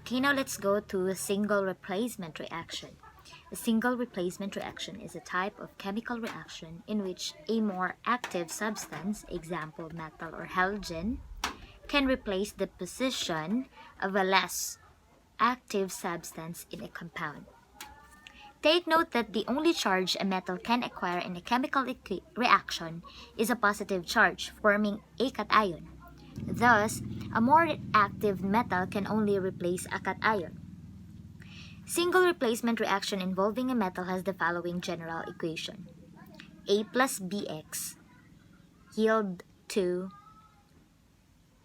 Okay, now let's go to a single replacement reaction. A single replacement reaction is a type of chemical reaction in which a more active substance, example metal or halogen, can replace the position of a less active substance in a compound. Take note that the only charge a metal can acquire in a chemical reaction is a positive charge, forming a cation. Thus, a more active metal can only replace a cation. Single replacement reaction involving a metal has the following general equation. A plus Bx yield to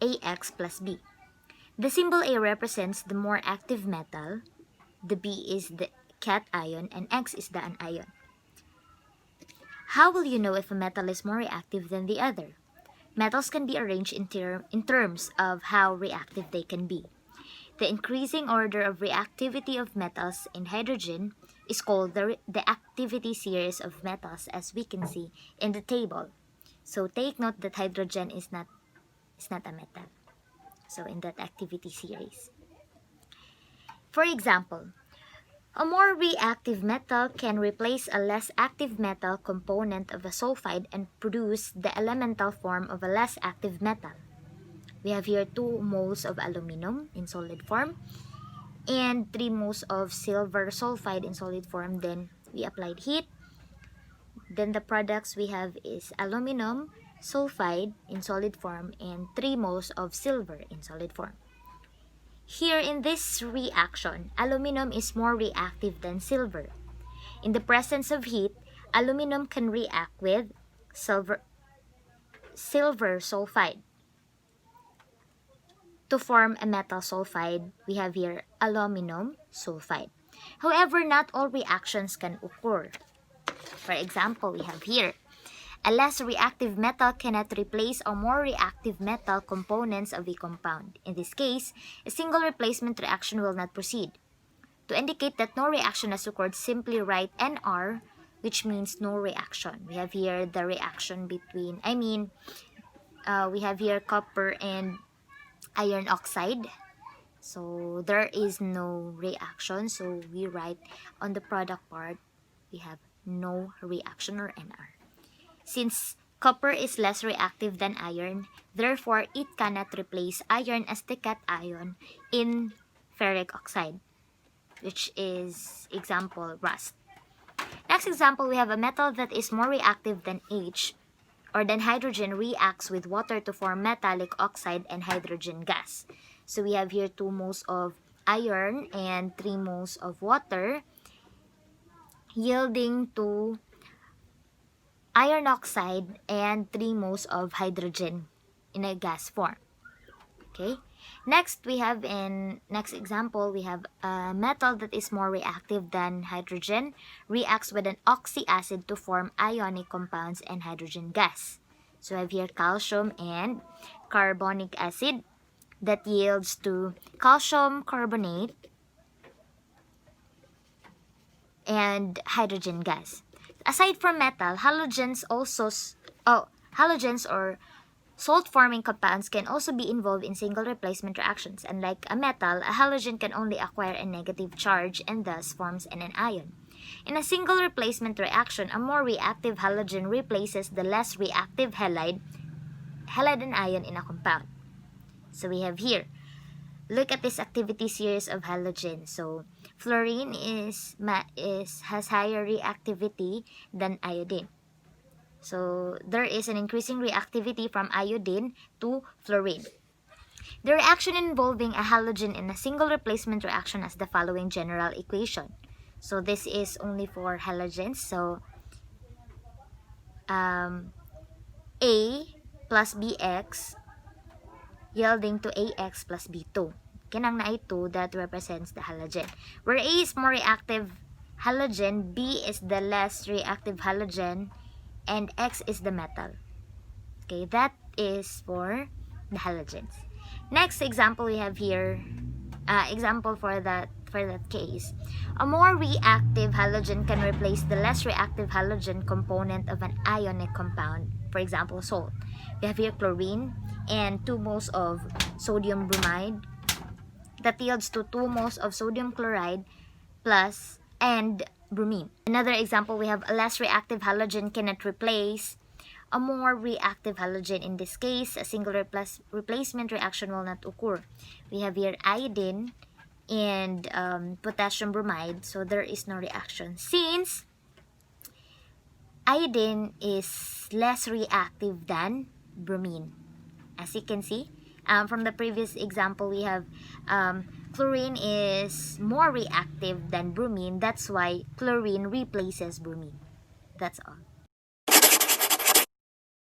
Ax plus B. The symbol A represents the more active metal, the B is the cation, and X is the anion. How will you know if a metal is more reactive than the other? Metals can be arranged in terms of how reactive they can be. The increasing order of reactivity of metals in hydrogen is called the activity series of metals, as we can see in the table. So take note that hydrogen is not a metal. So in that activity series. For example, a more reactive metal can replace a less active metal component of a sulfide and produce the elemental form of a less active metal. We have here 2 moles of aluminum in solid form and 3 moles of silver sulfide in solid form. Then we applied heat. Then the products we have is aluminum sulfide in solid form and 3 moles of silver in solid form. Here in this reaction, aluminum is more reactive than silver. In the presence of heat, aluminum can react with silver sulfide. To form a metal sulfide, we have here aluminum sulfide. However, not all reactions can occur. For example, we have here a less reactive metal cannot replace a more reactive metal components of a compound. In this case, a single replacement reaction will not proceed. To indicate that no reaction has occurred, simply write NR, which means no reaction. We have here the reaction between, we have here copper and iron oxide. So there is no reaction. So we write on the product part, we have no reaction or NR. Since copper is less reactive than iron, therefore it cannot replace iron as the cation in ferric oxide, which is example rust. Next example, we have a metal that is more reactive than H or than hydrogen reacts with water to form metallic oxide and hydrogen gas. So we have here 2 moles of iron and 3 moles of water yielding to iron oxide and 3 moles of hydrogen in a gas form. Okay. Next example, we have a metal that is more reactive than hydrogen, reacts with an oxy acid to form ionic compounds and hydrogen gas. So I have here calcium and carbonic acid that yields to calcium carbonate and hydrogen gas. Aside from metal, halogens or salt-forming compounds can also be involved in single replacement reactions. Unlike a metal, a halogen can only acquire a negative charge and thus forms an anion. In a single replacement reaction, a more reactive halogen replaces the less reactive halide anion in a compound. So we have here, look at this activity series of halogens. So fluorine has higher reactivity than iodine. So there is an increasing reactivity from iodine to fluorine. The reaction involving a halogen in a single replacement reaction has the following general equation. So this is only for halogens. So A plus Bx yielding to Ax plus B2. Kinang na ito that represents the halogen. Where A is more reactive halogen, B is the less reactive halogen, and X is the metal. Okay, that is for the halogens. Next example we have here, example for that case. A more reactive halogen can replace the less reactive halogen component of an ionic compound, for example, salt. We have here chlorine and 2 moles of sodium bromide that yields to 2 moles of sodium chloride plus and bromine. Another example, we have a less reactive halogen cannot replace a more reactive halogen. In this case, a single replacement reaction will not occur. We have here iodine and potassium bromide, so there is no reaction since iodine is less reactive than bromine. As you can see, from the previous example, we have chlorine is more reactive than bromine. That's why chlorine replaces bromine. That's all.